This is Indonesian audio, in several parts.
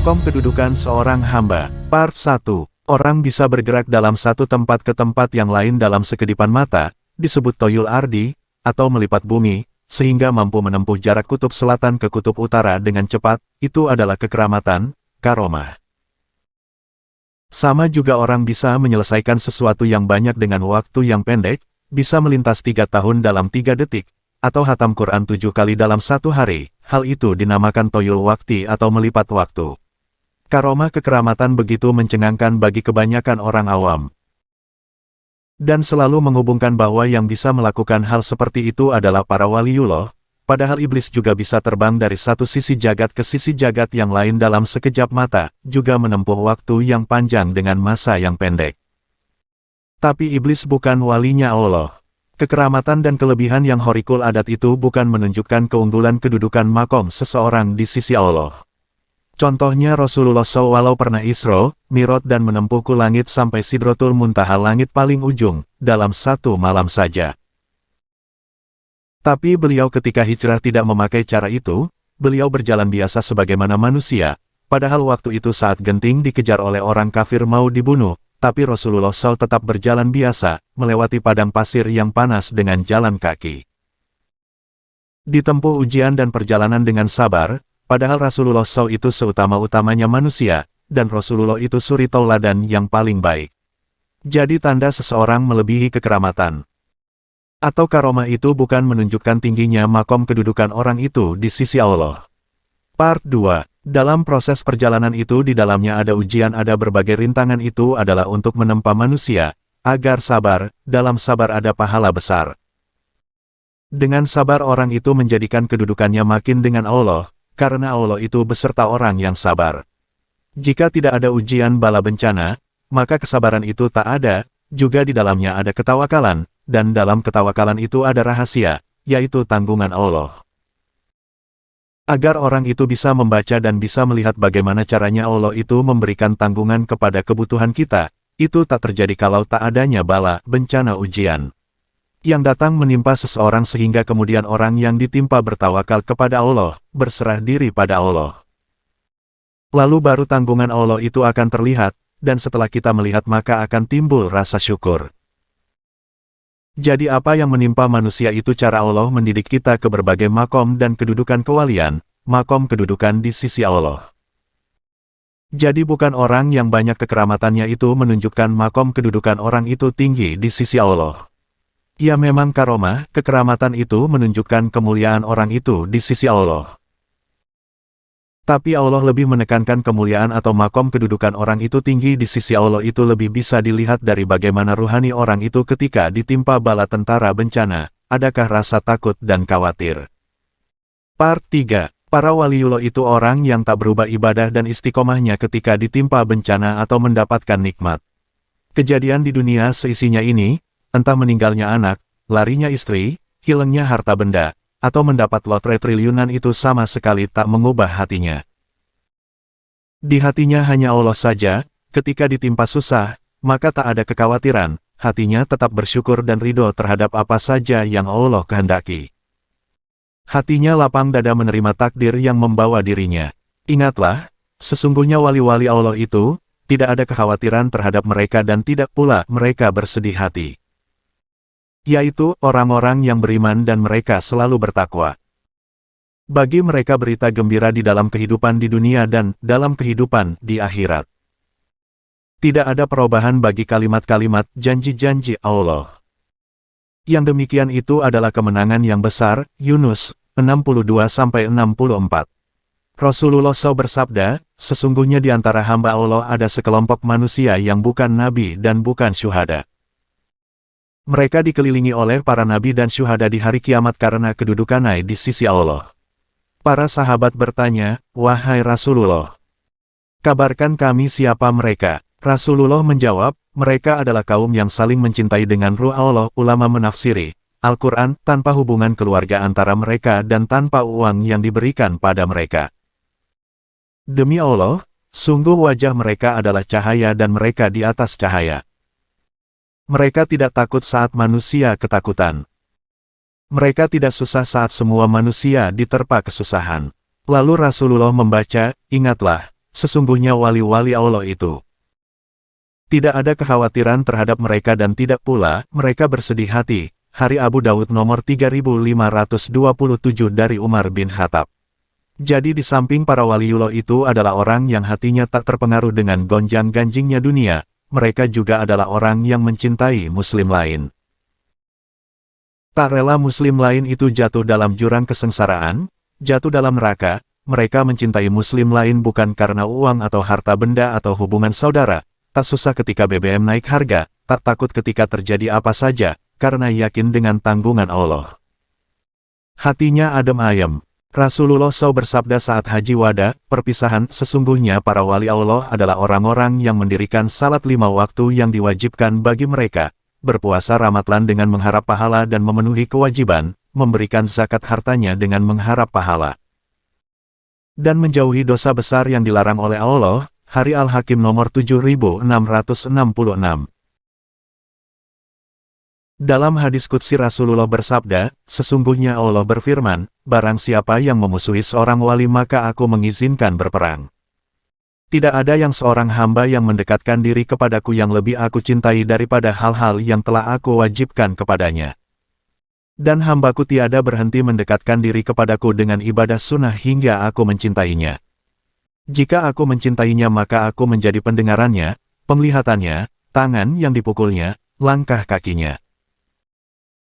Makom kedudukan seorang hamba. Part 1. Orang bisa bergerak dalam satu tempat ke tempat yang lain dalam sekedipan mata, disebut toyul ardi, atau melipat bumi, sehingga mampu menempuh jarak kutub selatan ke kutub utara dengan cepat. Itu adalah kekeramatan, karomah. Sama juga orang bisa menyelesaikan sesuatu yang banyak dengan waktu yang pendek, bisa melintas 3 tahun dalam 3 detik, atau hatam Quran 7 kali dalam 1 hari. Hal itu dinamakan toyul wakti atau melipat waktu. Karomah kekeramatan begitu mencengangkan bagi kebanyakan orang awam. Dan selalu menghubungkan bahwa yang bisa melakukan hal seperti itu adalah para waliullah, padahal iblis juga bisa terbang dari satu sisi jagat ke sisi jagat yang lain dalam sekejap mata, juga menempuh waktu yang panjang dengan masa yang pendek. Tapi iblis bukan walinya Allah. Kekeramatan dan kelebihan yang horikul adat itu bukan menunjukkan keunggulan kedudukan makom seseorang di sisi Allah. Contohnya Rasulullah SAW pernah Isra, Mi'raj dan menempuh ke langit sampai Sidratul Muntaha, langit paling ujung, dalam 1 malam saja. Tapi beliau ketika hijrah tidak memakai cara itu, beliau berjalan biasa sebagaimana manusia, padahal waktu itu saat genting dikejar oleh orang kafir mau dibunuh. Tapi Rasulullah SAW tetap berjalan biasa, melewati padang pasir yang panas dengan jalan kaki. Ditempuh ujian dan perjalanan dengan sabar, padahal Rasulullah SAW itu seutama-utamanya manusia, dan Rasulullah itu suri tauladan yang paling baik. Jadi tanda seseorang melebihi kekeramatan atau karomah itu bukan menunjukkan tingginya makom kedudukan orang itu di sisi Allah. Part 2. Dalam proses perjalanan itu di dalamnya ada ujian, ada berbagai rintangan. Itu adalah untuk menempa manusia, agar sabar. Dalam sabar ada pahala besar. Dengan sabar orang itu menjadikan kedudukannya makin dengan Allah, karena Allah itu beserta orang yang sabar. Jika tidak ada ujian bala bencana, maka kesabaran itu tak ada. Juga di dalamnya ada ketawakalan, dan dalam ketawakalan itu ada rahasia, yaitu tanggungan Allah. Agar orang itu bisa membaca dan bisa melihat bagaimana caranya Allah itu memberikan tanggungan kepada kebutuhan kita, itu tak terjadi kalau tak adanya bala, bencana, ujian yang datang menimpa seseorang sehingga kemudian orang yang ditimpa bertawakal kepada Allah, berserah diri pada Allah. Lalu baru tanggungan Allah itu akan terlihat, dan setelah kita melihat maka akan timbul rasa syukur. Jadi apa yang menimpa manusia itu cara Allah mendidik kita ke berbagai makom dan kedudukan kewalian, makom kedudukan di sisi Allah. Jadi bukan orang yang banyak kekeramatannya itu menunjukkan makom kedudukan orang itu tinggi di sisi Allah. Ya memang karomah, kekeramatan itu menunjukkan kemuliaan orang itu di sisi Allah. Tapi Allah lebih menekankan kemuliaan atau makom kedudukan orang itu tinggi di sisi Allah itu lebih bisa dilihat dari bagaimana ruhani orang itu ketika ditimpa bala tentara bencana, adakah rasa takut dan khawatir. Part 3. Para waliullah itu orang yang tak berubah ibadah dan istiqomahnya ketika ditimpa bencana atau mendapatkan nikmat. Kejadian di dunia seisinya ini, entah meninggalnya anak, larinya istri, hilangnya harta benda, atau mendapat lotre triliunan itu sama sekali tak mengubah hatinya. Di hatinya hanya Allah saja. Ketika ditimpa susah, maka tak ada kekhawatiran, hatinya tetap bersyukur dan ridho terhadap apa saja yang Allah kehendaki. Hatinya lapang dada menerima takdir yang membawa dirinya. Ingatlah, sesungguhnya wali-wali Allah itu, tidak ada kekhawatiran terhadap mereka dan tidak pula mereka bersedih hati. Yaitu orang-orang yang beriman dan mereka selalu bertakwa. Bagi mereka berita gembira di dalam kehidupan di dunia dan dalam kehidupan di akhirat. Tidak ada perubahan bagi kalimat-kalimat janji-janji Allah. Yang demikian itu adalah kemenangan yang besar. Yunus 62-64. Rasulullah SAW bersabda, sesungguhnya di antara hamba Allah ada sekelompok manusia yang bukan nabi dan bukan syuhada. Mereka dikelilingi oleh para nabi dan syuhada di hari kiamat karena kedudukannya di sisi Allah. Para sahabat bertanya, wahai Rasulullah, kabarkan kami siapa mereka. Rasulullah menjawab, mereka adalah kaum yang saling mencintai dengan ruh Allah. Ulama menafsiri Al-Quran tanpa hubungan keluarga antara mereka dan tanpa uang yang diberikan pada mereka. Demi Allah, sungguh wajah mereka adalah cahaya dan mereka di atas cahaya. Mereka tidak takut saat manusia ketakutan. Mereka tidak susah saat semua manusia diterpa kesusahan. Lalu Rasulullah membaca, ingatlah, sesungguhnya wali-wali Allah itu. Tidak ada kekhawatiran terhadap mereka dan tidak pula mereka bersedih hati. Hari Abu Dawud nomor 3527 dari Umar bin Khattab. Jadi di samping para waliullah itu adalah orang yang hatinya tak terpengaruh dengan gonjang-ganjingnya dunia, mereka juga adalah orang yang mencintai muslim lain. Tak rela muslim lain itu jatuh dalam jurang kesengsaraan, jatuh dalam neraka, mereka mencintai muslim lain bukan karena uang atau harta benda atau hubungan saudara, tak susah ketika BBM naik harga, tak takut ketika terjadi apa saja, karena yakin dengan tanggungan Allah. Hatinya adem ayem. Rasulullah SAW bersabda saat Haji Wada, perpisahan, sesungguhnya para wali Allah adalah orang-orang yang mendirikan salat 5 waktu yang diwajibkan bagi mereka, berpuasa Ramadhan dengan mengharap pahala dan memenuhi kewajiban, memberikan zakat hartanya dengan mengharap pahala, dan menjauhi dosa besar yang dilarang oleh Allah. Hari Al-Hakim nomor 7666. Dalam hadis qudsi Rasulullah bersabda, sesungguhnya Allah berfirman, barang siapa yang memusuhi seorang wali maka aku mengizinkan berperang. Tidak ada yang seorang hamba yang mendekatkan diri kepadaku yang lebih aku cintai daripada hal-hal yang telah aku wajibkan kepadanya. Dan hambaku tiada berhenti mendekatkan diri kepadaku dengan ibadah sunnah hingga aku mencintainya. Jika aku mencintainya maka aku menjadi pendengarannya, penglihatannya, tangan yang dipukulnya, langkah kakinya.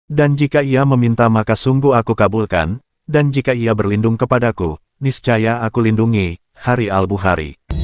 Dan jika ia meminta maka sungguh aku kabulkan, dan jika ia berlindung kepadaku, niscaya aku lindungi. Hari Al-Bukhari.